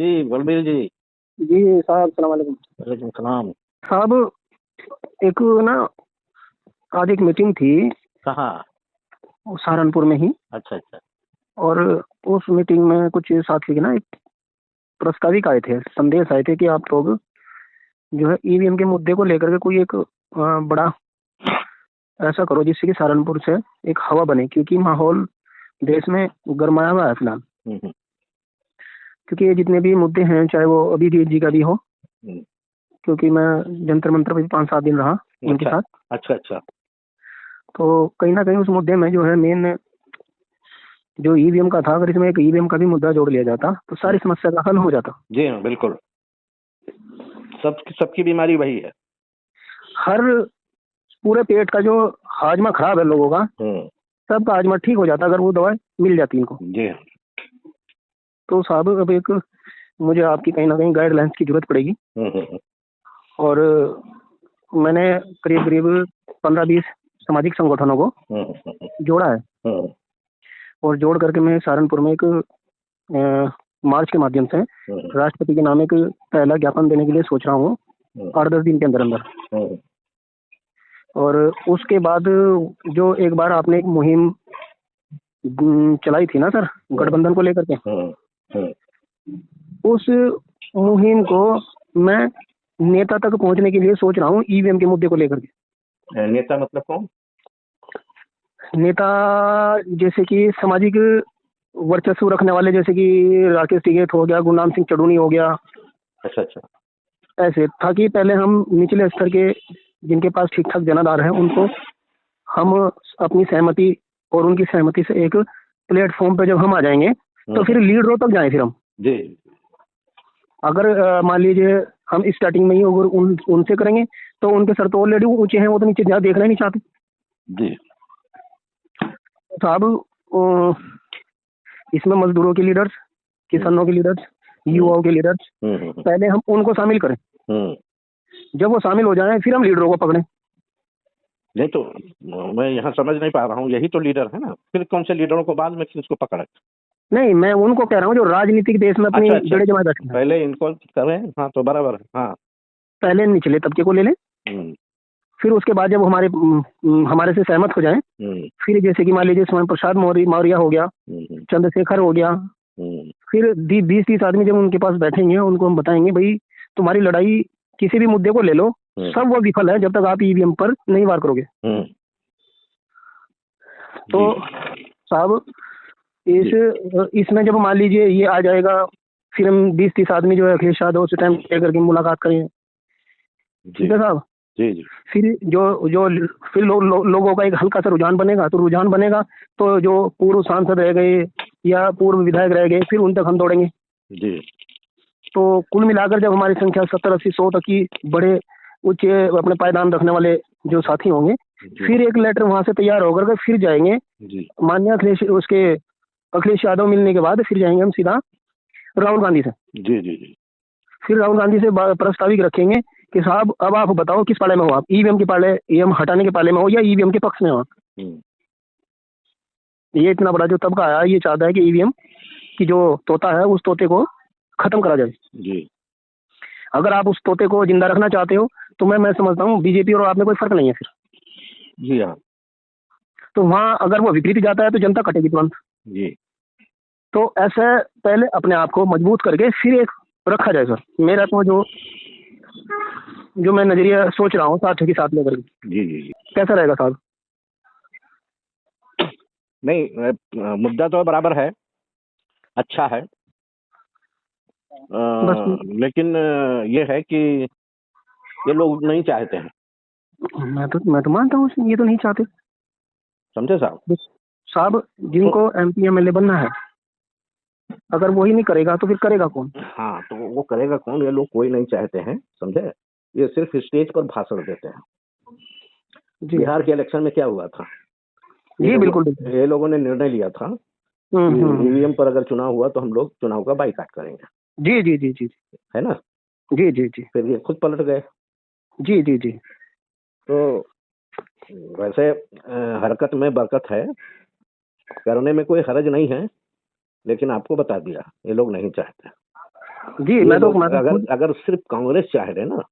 जी, बलबीर जी। जी साहब, सलाम वालेकुम। वालेकुम सलाम। साहब, एक ना आज एक मीटिंग थी कहाँ? सहारनपुर में ही। अच्छा, अच्छा। और उस मीटिंग में कुछ साथी के ना एक प्रस्ताविक आए थे, संदेश आए थे कि आप लोग जो है ईवीएम के मुद्दे को लेकर के कोई एक बड़ा ऐसा करो जिससे कि सहारनपुर से एक हवा बने, क्योंकि माहौल देश में गरमाया हुआ है फिलहाल। क्योंकि ये जितने भी मुद्दे हैं, चाहे वो अभिजीत जी का भी हो, क्योंकि मैं जंतर मंतर पे भी 5-7 दिन रहा उनके साथ। अच्छा, अच्छा। तो कहीं ना कहीं उस मुद्दे में जो है मेन जो ईवीएम का था, अगर इसमें एक ईवीएम का भी मुद्दा जोड़ लिया जाता तो सारी समस्या का हल हो जाता। जी हाँ, बिल्कुल। सबकी बीमारी वही है। हर पूरे पेट का जो हाजमा खराब है लोगों का, सबका हाजमा ठीक हो जाता अगर वो दवा मिल जाती इनको। जी हाँ। तो साहब, अब एक मुझे आपकी कहीं ना कहीं गाइडलाइंस की जरूरत पड़ेगी। और मैंने करीब करीब 15-20 सामाजिक संगठनों को जोड़ा है। और जोड़ करके मैं सहारनपुर में एक मार्च के माध्यम से राष्ट्रपति के नाम एक पहला ज्ञापन देने के लिए सोच रहा हूँ 8-10 दिन के अंदर अंदर। और उसके बाद जो एक बार आपने एक मुहिम चलाई थी ना सर, गठबंधन को लेकर के, उस मुहिम को मैं नेता तक पहुंचने के लिए सोच रहा हूँ ईवीएम के मुद्दे को लेकर के। नेता मतलब कौन? नेता जैसे कि सामाजिक वर्चस्व रखने वाले, जैसे कि राकेश टिकैत हो गया, गुरनाम सिंह चढ़ूनी हो गया। अच्छा, अच्छा। ऐसे था कि पहले हम निचले स्तर के जिनके पास ठीक ठाक जनाधार है उनको हम अपनी सहमति और उनकी सहमति से एक प्लेटफॉर्म पे जब हम आ जाएंगे तो फिर लीड रो तक जाएं। फिर हम जी, अगर मान लीजिए हम स्टार्टिंग में ही अगर उनसे करेंगे तो उनके सर तो ऑलरेडी ऊंचे हैं, वो तो नीचे ज़्यादा देखना ही नहीं चाहते। जी साहब, इसमें मजदूरों के लीडर्स, किसानों के लीडर्स, युवाओं के लीडर्स, पहले हम उनको शामिल करें। जब वो शामिल हो जाएं फिर हम लीडरों को पकड़ें। नहीं तो मैं यहाँ समझ नहीं पा रहा हूँ, यही तो लीडर है ना, फिर कौन से लीडरों को बाद में किसको पकड़े? नहीं, मैं उनको कह रहा हूँ जो राजनीतिक देश में अपनी जड़ें जमाए बैठे हैं। पहले इनको करें। हाँ, तो बराबर है। हाँ, पहले निचले तबके को ले लें, फिर उसके बाद जब हमारे से सहमत हो जाएं, फिर जैसे कि मान लीजिए स्वयं प्रसाद मौर्य हो गया, चंद्रशेखर हो गया, फिर 20-30 आदमी जब उनके पास बैठेंगे उनको हम बताएंगे भाई तुम्हारी लड़ाई किसी भी मुद्दे को ले लो, सब वो विफल है जब तक आप ईवीएम पर नहीं वार करोगे। तो साहब, इसमें जब मान लीजिए ये आ जाएगा, फिर हम 20-30 आदमी जो है अखिलेश यादव से टाइम लेकर के मुलाकात करें। ठीक है साहब? जी। फिर फिर लोगों का एक हल्का सा रुझान बनेगा, तो जो पूर्व सांसद रह गए या पूर्व विधायक रह गए, फिर उन तक हम दौड़ेंगे। जी। तो कुल मिलाकर जब हमारी संख्या 70-80-100 तक की बड़े उच्च अपने पायदान रखने वाले जो साथी होंगे, फिर एक लेटर वहां से तैयार होकर के फिर जाएंगे माननीय अखिलेश यादव मिलने के बाद फिर जाएंगे हम सीधा राहुल गांधी से। जी। फिर राहुल गांधी से प्रस्तावित रखेंगे कि साहब अब आप बताओ किस पाले में हो, आप ईवीएम के पाले, ईवीएम हटाने के पाले में हो या ईवीएम के पक्ष में हो। ये इतना बड़ा जो तबका आया ये चाहता है कि ईवीएम की जो तोता है उस तोते को खत्म करा जाए। जी। अगर आप उस तोते को जिंदा रखना चाहते हो तो मैं समझता हूँ बीजेपी और आप में कोई फर्क नहीं है फिर। जी हाँ। तो वहाँ अगर वो विपरीत जाता है तो जनता कटेगी तुरंत। जी। तो ऐसे पहले अपने आप को मजबूत करके फिर एक रखा जाए सर। मेरा तो जो मैं नजरिया सोच रहा हूँ साथ के साथ लेकर। जी। कैसा रहेगा साहब? नहीं, मुद्दा तो बराबर है, अच्छा है, लेकिन ये है कि ये लोग नहीं चाहते हैं। मैं तो मानता हूँ ये तो नहीं चाहते, समझे साहब जिनको एमपी एमएलए बनना है, अगर वही नहीं करेगा तो फिर करेगा कौन? हाँ, तो वो करेगा कौन? ये लोग कोई नहीं चाहते हैं, समझे? ये सिर्फ स्टेज पर भाषण देते हैं। बिहार के इलेक्शन में क्या हुआ था? जी बिल्कुल। ये लोगों ने निर्णय लिया था ईवीएम पर अगर चुनाव हुआ तो हम लोग चुनाव का बाइकाट करेंगे। जी, है ना? जी। फिर ये खुद पलट गए। जी। तो वैसे हरकत में बरकत है, करने में कोई हरज नहीं है, लेकिन आपको बता दिया ये लोग नहीं चाहते। जी मैं तो अगर अगर सिर्फ कांग्रेस चाह रहे ना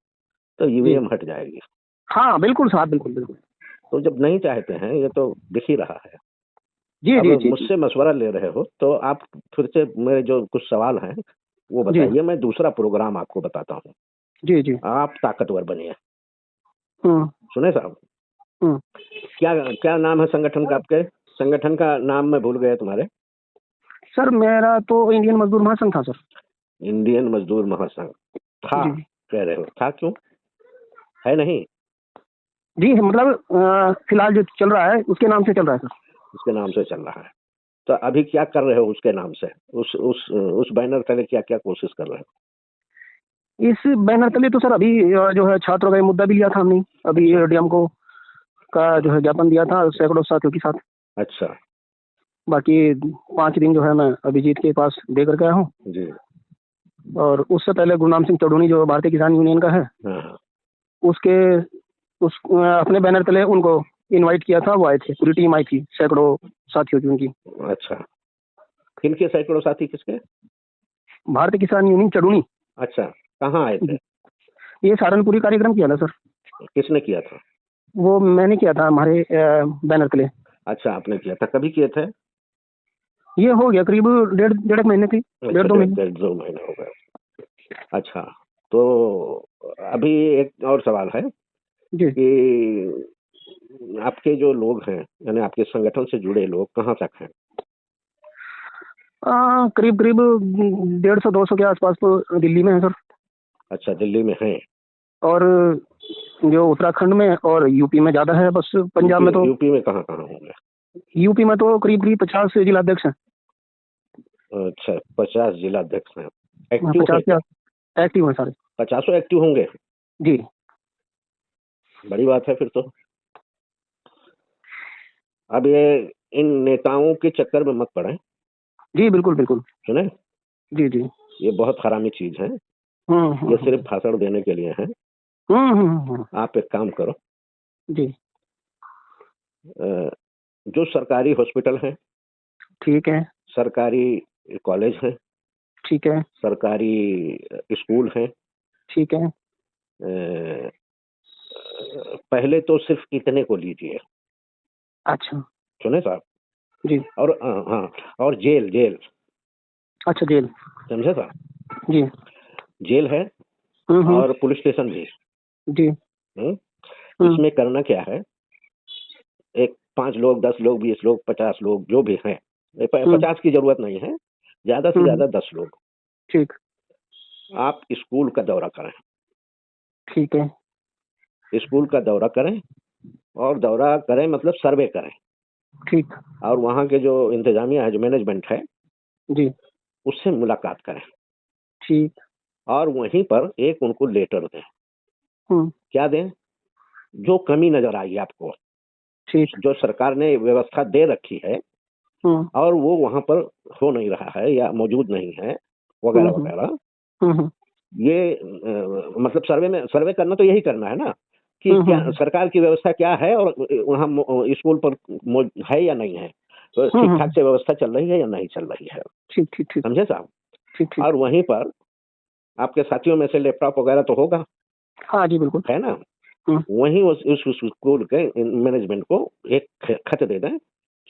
तो ईवीएम हट जाएगी। हाँ बिल्कुल साहब, बिल्कुल बिल्कुल। तो जब नहीं चाहते हैं, ये तो दिख ही रहा है। जी अब जी जी मुझसे मशवरा ले रहे हो तो आप फिर से मेरे जो कुछ सवाल हैं वो बताइए, मैं दूसरा प्रोग्राम आपको बताता हूँ। जी जी। आप ताकतवर बनिए। हम्म सुने साहब, हम्म। क्या क्या नाम है संगठन का? आपके संगठन का नाम मैं भूल गया तुम्हारे। सर मेरा तो इंडियन मजदूर महासंघ था सर। इंडियन मजदूर महासंघ था? जी कह रहे हो था, क्यों है नहीं? जी मतलब फिलहाल जो चल रहा है उसके नाम से चल रहा है सर। उसके नाम से चल रहा है। तो अभी क्या कर रहे हो उसके नाम से? उस बैनर तले क्या क्या कोशिश कर रहे हो? इस बैनर तले तो सर अभी जो है छात्रों का ये मुद्दा भी लिया था हमने, अभी डीएम को का जो है ज्ञापन दिया था सैकड़ों साथियों के साथ। अच्छा। बाकी 5 दिन जो है मैं अभिजीत के पास दे करके आया हूँ जी। और उससे पहले गुरनाम सिंह चौधरी जो भारतीय किसान यूनियन का है, हाँ। उसके उस अपने बैनर तले उनको इनवाइट किया था, वो आए थे, पूरी टीम आई थी, सैकड़ों साथियों की उनकी। अच्छा, किनके सैकड़ों साथी? किसके? भारतीय किसान यूनियन चडूनी। अच्छा, कहाँ आए थे? ये सहारनपुरी कार्यक्रम किया था सर। किसने किया था? वो मैंने किया था हमारे बैनर तले। अच्छा, आपने किया था। कभी किए थे? ये हो गया करीब डेढ़ महीने थी। अच्छा, 1.5-2 महीने। 1.5-2 महीने हो गए। अच्छा, तो अभी एक और सवाल है जी। कि आपके जो लोग हैं, यानी आपके संगठन से जुड़े लोग कहाँ तक हैं? करीब करीब 150-200 के आसपास तो दिल्ली में है सर। अच्छा, दिल्ली में हैं। और जो उत्तराखंड में और यूपी में ज्यादा है, बस पंजाब में तो। यूपी में कहाँ कहाँ होंगे? यूपी में तो करीब करीब 50 जिलाध्यक्ष हैं। अच्छा, 50 जिलाध्यक्ष हैं। एक्टिव हैं 50 क्या? एक्टिव हैं सारे। 50 एक्टिव होंगे? जी। बड़ी बात है फिर तो। अब ये इन नेताओं के चक्कर में मत पड़े। जी बिल्कुल बिल्कुल। सुने, जी जी। ये बहुत हरामी चीज है। ये सिर्फ भाषण देने के लिए है। आप एक काम करो, जी। जो सरकारी हॉस्पिटल है, ठीक है। सरकारी कॉलेज है, ठीक है। सरकारी स्कूल है, ठीक है। पहले तो सिर्फ इतने को लीजिए। अच्छा। सुने साहब? जी। और हाँ, और जेल जेल, अच्छा जेल। समझे साहब? जी। जेल है और पुलिस स्टेशन भी। जी। इसमें करना क्या है, एक 5 लोग, 10 लोग, 20 लोग, 50 लोग, जो भी हैं, 50 की जरूरत नहीं है, ज्यादा से ज्यादा 10 लोग। ठीक। आप स्कूल का दौरा करें। ठीक है। स्कूल का दौरा करें, और दौरा करें मतलब सर्वे करें। ठीक। और वहाँ के जो इंतजामिया है, जो मैनेजमेंट है, जी। उससे मुलाकात करें। ठीक। और वहीं पर एक उनको लेटर दें। क्या दें? जो कमी नजर आई आपको, ठीक। जो सरकार ने व्यवस्था दे रखी है और वो वहां पर हो नहीं रहा है या मौजूद नहीं है, वगैरह वगैरह। ये मतलब सर्वे करना तो यही करना है ना, कि क्या सरकार की व्यवस्था क्या है और वहाँ स्कूल पर है या नहीं है, तो ठीक ठाक से व्यवस्था चल रही है या नहीं चल रही है। ठीक ठीक ठीक। समझे साहब? ठीक ठीक। और वहीं पर आपके साथियों में से लैपटॉप वगैरह तो होगा, हाँ जी बिल्कुल है ना? वहीं उस स्कूल के मैनेजमेंट को एक खत दे दें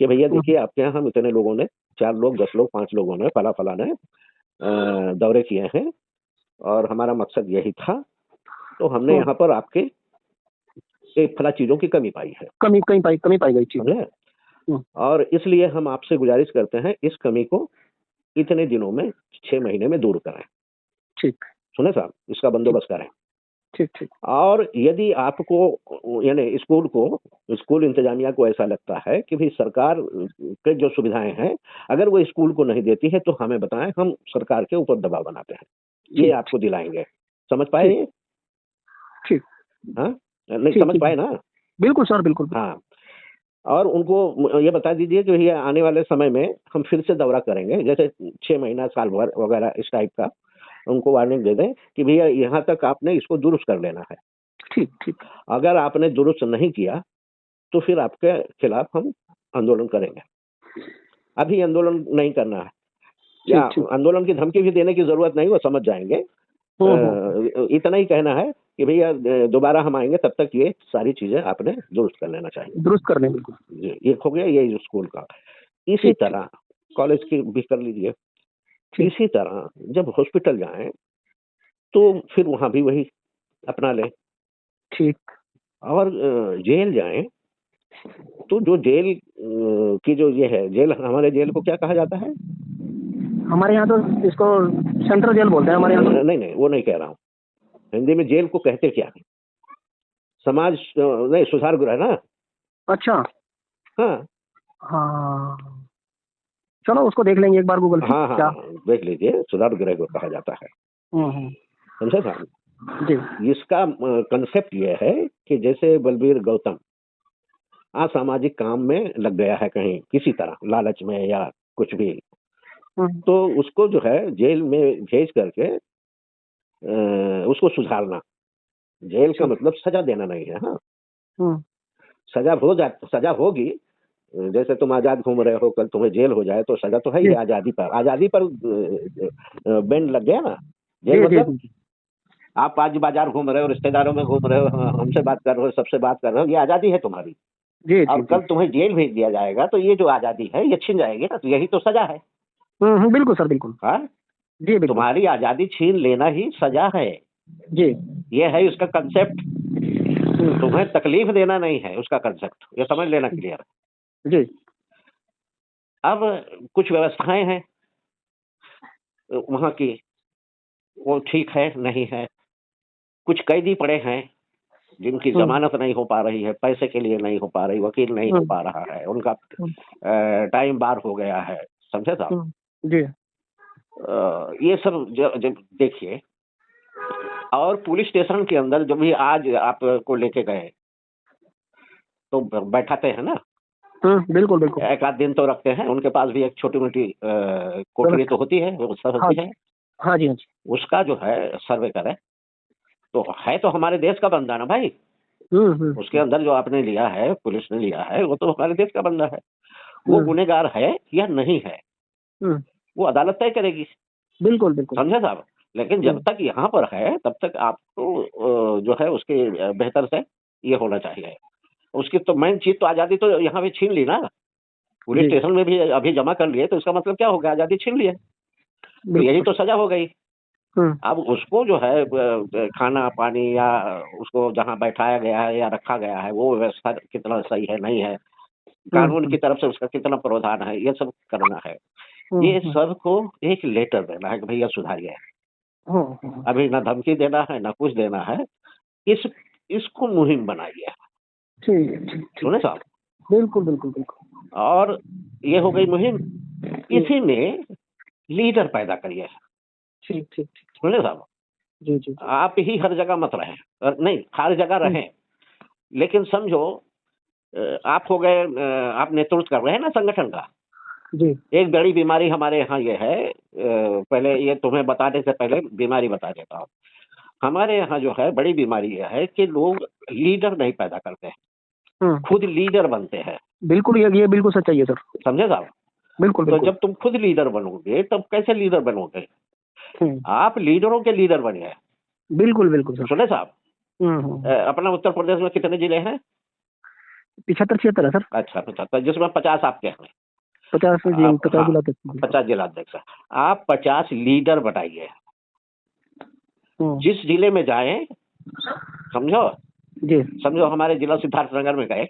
कि भैया देखिए, आपके यहाँ हम इतने लोगों ने, 4 लोग, 10 लोग, 5 लोगों ने, फला फला ने दौरे किए हैं और हमारा मकसद यही था, तो हमने यहाँ पर आपके एक फला चीजों की कमी पाई है, कमी पाई गई चीज। और इसलिए हम आपसे गुजारिश करते हैं इस कमी को इतने दिनों में, 6 महीने में दूर करें। ठीक। सुने साहब? इसका बंदोबस्त करें। ठीक ठीक। और यदि आपको, यानी स्कूल इंतजामिया को ऐसा लगता है कि भाई सरकार के जो सुविधाएं हैं, अगर वो स्कूल को नहीं देती है तो हमें बताएं, हम सरकार के ऊपर दबाव बनाते हैं, ये आपको दिलाएंगे। समझ पाए ये? ठीक। हाँ, नहीं समझ पाए ना? बिल्कुल सर, बिल्कुल। हाँ, और उनको ये बता दीजिए कि भैया आने वाले समय में हम फिर से दौरा करेंगे, जैसे 6 महीना, साल भर वगैरह, इस टाइप का उनको वार्निंग दे दें कि भैया यहाँ तक आपने इसको दुरुस्त कर लेना है। ठीक ठीक। अगर आपने दुरुस्त नहीं किया तो फिर आपके खिलाफ हम आंदोलन करेंगे। अभी आंदोलन नहीं करना है, या आंदोलन की धमकी भी देने की जरूरत नहीं, वो समझ जाएंगे। इतना ही कहना है कि भैया दोबारा हम आएंगे, तब तक ये सारी चीजें आपने दुरुस्त कर लेना चाहिए। दुरुस्त कर लें, बिल्कुल। ये हो गया ये स्कूल का। इसी तरह कॉलेज की भी कर लीजिए। इसी तरह जब हॉस्पिटल जाएं तो फिर वहां भी वही अपना लें। ठीक। और जेल जाएं तो जो जेल की जो ये है, जेल, हमारे जेल को क्या कहा जाता है? हमारे यहाँ तो इसको सेंट्रल जेल बोलते हैं हमारे यहाँ तो। नहीं, वो नहीं कह रहा हूँ। हिंदी में जेल को कहते क्या है? समाज नहीं, सुधार गृह ना। अच्छा। हाँ हाँ, चलो उसको देख लेंगे एक बार गूगल पे। हाँ, देख लीजिए, सुधार गृह को कहा जाता है। समझे साहब जी। इसका कंसेप्ट ये है कि जैसे बलबीर गौतम असामाजिक काम में लग गया है कहीं किसी तरह, लालच में या कुछ भी, तो उसको जो है जेल में भेज करके उसको सुधारना। जेल का मतलब सजा देना नहीं है। हाँ, सजा होगी। जैसे तुम आजाद घूम रहे हो, कल तुम्हें जेल हो जाए तो सजा तो है ही। आजादी पर बैंड लग गया ना। जेल मतलब आप आज बाजार घूम रहे हो, रिश्तेदारों में घूम रहे हो, हमसे बात कर रहे हो, सबसे बात कर रहे हो, ये आजादी है तुम्हारी। और कल तुम्हें जेल भेज दिया जाएगा तो ये जो आजादी है ये छीन जाएगी ना, तो यही तो सजा है। बिल्कुल सर, बिल्कुल। हाँ जी, तुम्हारी आजादी छीन लेना ही सजा है जी। ये है उसका कंसेप्ट। तुम्हें तकलीफ देना नहीं है उसका कंसेप्ट, ये समझ लेना क्लियर जी। अब कुछ व्यवस्थाएं हैं वहां की, वो ठीक है नहीं है। कुछ कैदी पड़े हैं जिनकी जमानत नहीं हो पा रही है, पैसे के लिए नहीं हो पा रही, वकील नहीं हो पा रहा है, उनका टाइम बार हो गया है। समझे साहब जी। ये सब जब देखिए, और पुलिस स्टेशन के अंदर जब भी आज आपको लेके गए तो बैठाते हैं ना। बिल्कुल बिल्कुल। एक आध दिन तो रखते हैं, उनके पास भी एक छोटी मोटी कोठरी तो होती है, व्यवस्था होती है। हाँ जी, हाँ जी। उसका जो है सर्वे करें तो है तो हमारे देश का बंदा ना भाई। उसके अंदर जो आपने लिया है, पुलिस ने लिया है, वो तो हमारे देश का बंदा है। वो गुनहगार है या नहीं है वो अदालत तय करेगी। बिल्कुल बिल्कुल, समझे साहब। लेकिन जब तक यहाँ पर है तब तक आपको जो है उसके बेहतर से ये होना चाहिए। उसकी तो मेन चीज तो आजादी तो यहाँ भी छीन ली ना। पुलिस स्टेशन में भी अभी जमा कर लिए तो इसका मतलब क्या हो गया? आजादी छीन लिए, तो यही तो सजा हो गई। अब उसको जो है खाना पानी या उसको जहाँ बैठाया गया है या रखा गया है वो व्यवस्था कितना सही है नहीं है, कानून की तरफ से उसका कितना प्रावधान है, ये सब करना है। ये सब को एक लेटर देना है कि भैया सुधारिए। अभी ना धमकी देना है ना कुछ देना है, इसको मुहिम बनाइए। सुने साहब? बिल्कुल बिल्कुल बिल्कुल। और ये हो गई मुहिम। इसी में लीडर पैदा करिए। ठीक ठीक ठीक, सुने साहब जी जी। आप ही हर जगह मत रहें, नहीं हर जगह रहें, लेकिन समझो आप हो गए, आप नेतृत्व कर रहे हैं ना संगठन का जी। एक बड़ी बीमारी हमारे यहाँ ये है, पहले ये तुम्हें बताने से पहले बीमारी बता देता हूँ। हमारे यहाँ जो है बड़ी बीमारी यह है कि लोग लीडर नहीं पैदा करते हैं, खुद लीडर बनते हैं। बिल्कुल, ये बिल्कुल सच्चाई है सर। समझे साहब? बिल्कुल, तो जब तुम खुद लीडर बनोगे तब कैसे लीडर बनोगे? आप लीडरों के लीडर बनिए। बिल्कुल बिल्कुल सर। सुने साहब? अपना उत्तर प्रदेश में कितने जिले हैं? 75-76 है सर। अच्छा 75, जिसमें 50 आपके हैं। 50 जिलाध्यक्ष। आप 50 लीडर बनाइए। जिस जिले में जाएं, समझो जी, समझो हमारे जिला सिद्धार्थनगर में गए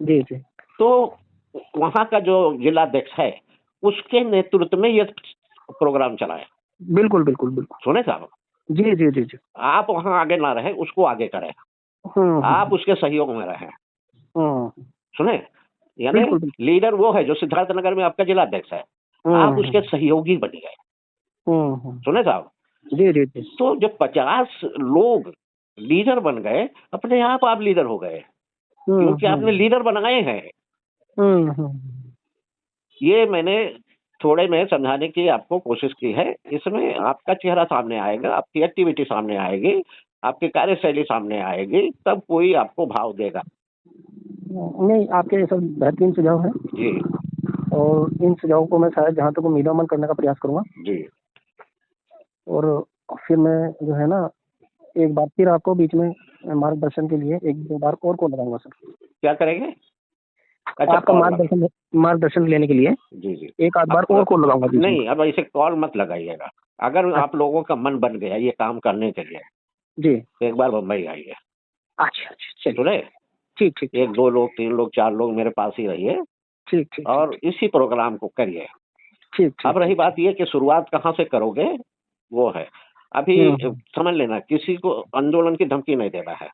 जी जी, तो वहां का जो जिलाध्यक्ष है उसके नेतृत्व में ये प्रोग्राम चलाए। बिल्कुल बिल्कुल बिल्कुल। सुने साहब? जी जी जी जी। आप वहां आगे ना रहे, उसको आगे करें। आप उसके सहयोग में रहें। सुने? यानी लीडर वो है जो सिद्धार्थनगर में आपका जिलाध्यक्ष है, आप उसके सहयोगी बन गए। सुने साहब? जी जी जी। तो जब 50 लोग लीडर बन गए, अपने आप लीडर हो गए, क्योंकि आपने लीडर बनाए हैं। ये मैंने थोड़े में समझाने की आपको कोशिश की है। इसमें आपका चेहरा सामने आएगा, आपकी एक्टिविटी सामने आएगी, आपकी कार्यशैली सामने आएगी, तब कोई आपको भाव देगा। नहीं, आपके सब बेहतरीन सुझाव है जी। और इन सुझावों को मैं शायद जहाँ तक उम्मीद है अमल करने का प्रयास करूंगा जी। और फिर मैं जो है ना एक बार फिर आपको बीच में मार्गदर्शन के लिए एक दो बार और कॉल लगाऊंगा सर। क्या करेंगे? अच्छा, आपका मार्गदर्शन लेने के लिए जी जी एक आध बार और कॉल लगाऊंगा। नहीं, अब ऐसे कॉल मत लगाइएगा। अगर आप लोगों का मन बन गया ये काम करने के लिए जी तो एक बार मुंबई आइए। अच्छा चलिए, सुने? ठीक ठीक, 1 2 लोग 3 लोग 4 लोग मेरे पास ही रहिए ठीक ठीक, और इसी प्रोग्राम को करिए। ठीक। अब रही बात ये कि शुरुआत कहाँ से करोगे वो है। अभी समझ लेना, किसी को आंदोलन की धमकी नहीं देना है।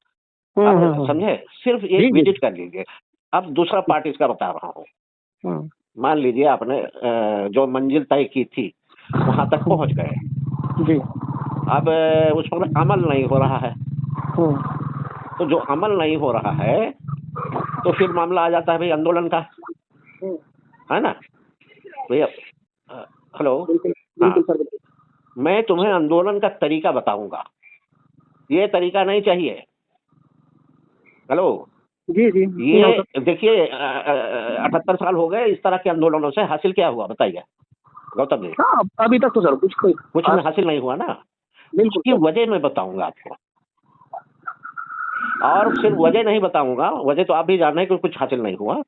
अब समझे? सिर्फ एक विजिट कर लीजिए। अब दूसरा पार्ट इसका बता रहा हूँ। मान लीजिए आपने जो मंजिल तय की थी वहां तक पहुंच गए जी। अब उस पर अमल नहीं हो रहा है। तो जो अमल नहीं हो रहा है तो फिर मामला आ जाता है भाई आंदोलन का, है ना भैया? हेलो, हाँ, मैं तुम्हें आंदोलन का तरीका बताऊंगा, ये तरीका नहीं चाहिए। हेलो जी जी, ये देखिए 78 साल हो गए इस तरह के आंदोलनों से, हासिल क्या हुआ बताइए गौतम जी? अभी तक तो सर कुछ हासिल नहीं हुआ ना। उसकी वजह मैं बताऊंगा आपको, और सिर्फ वजह नहीं बताऊंगा, वजह तो आप भी जान रहे हैं कि कुछ हासिल नहीं हुआ,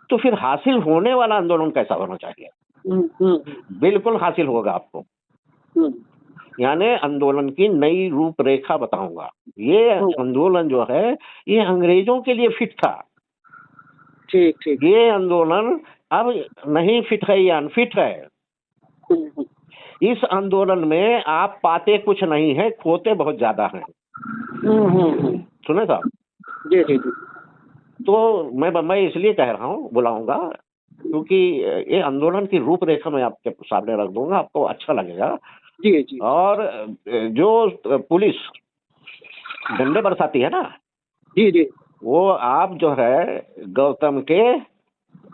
तो फिर हासिल होने वाला आंदोलन कैसा होना चाहिए? बिल्कुल हासिल होगा आपको, यानी आंदोलन की नई रूपरेखा बताऊंगा। ये आंदोलन जो है ये अंग्रेजों के लिए फिट था। ठीक ठीक। ये आंदोलन अब नहीं फिट है, ये अनफिट है। इस आंदोलन में आप पाते कुछ नहीं है, खोते बहुत ज्यादा हैं। सुने साहब? जी जी जी। तो मैं इसलिए कह रहा हूँ, बुलाऊंगा, क्योंकि ये आंदोलन की रूपरेखा मैं आपके सामने रख दूंगा, आपको अच्छा लगेगा। जी जी। और जो पुलिस डंडे बरसाती है ना, जी जी, वो आप जो है गौतम के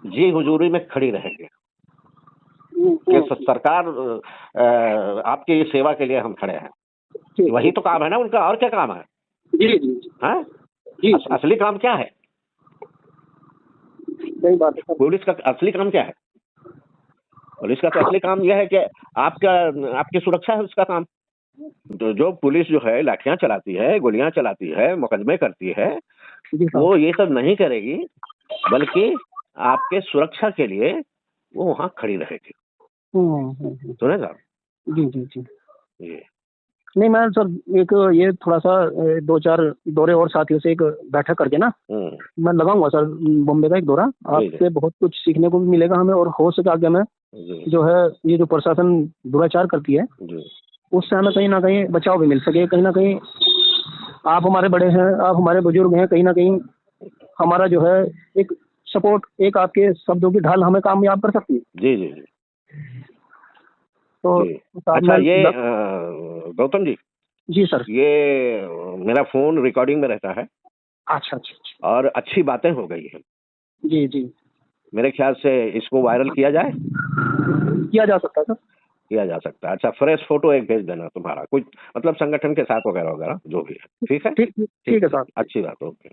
जी हुजूरी में खड़ी रहेगी कि सरकार आपकी सेवा के लिए हम खड़े हैं। वही तो काम है ना उनका, और क्या काम है? जी जी हाँ, असली काम क्या है? सही बात है। पुलिस का असली काम क्या है? पुलिस का तो असली काम यह है कि आपकी सुरक्षा है उसका काम। जो पुलिस जो है लाठियां चलाती है, गोलियां चलाती है, मुकदमे करती है, वो ये सब नहीं करेगी, बल्कि आपके सुरक्षा के लिए वो वहां खड़ी रहेगी। सुने साहब? जी जी जी जी। नहीं मैं सर एक ये थोड़ा सा 2-4 दौरे और साथियों से एक बैठक करके ना मैं लगाऊंगा सर बॉम्बे का एक दौरा। आपसे बहुत कुछ सीखने को भी मिलेगा हमें, और हो सके आगे में जो है ये जो प्रशासन दुराचार करती है उससे हमें कहीं ना कहीं बचाव भी मिल सके। कहीं ना कहीं आप हमारे बड़े हैं, आप हमारे बुजुर्ग हैं, कहीं ना कहीं हमारा जो है एक सपोर्ट, एक आपके शब्दों की ढाल हमें कामयाब कर सकती है। जी जी जी। तो अच्छा, ये गौतम जी। जी सर। ये मेरा फोन रिकॉर्डिंग में रहता है। अच्छा अच्छा अच्छा। और अच्छी बातें हो गई है। जी जी। मेरे ख्याल से इसको वायरल किया जाए। किया जा सकता है सर। किया जा सकता है। अच्छा, फ्रेश फोटो एक भेज देना तुम्हारा, कुछ मतलब संगठन के साथ वगैरह वगैरह जो भी है। ठीक है, ठीक है सर। अच्छी बात। ओके।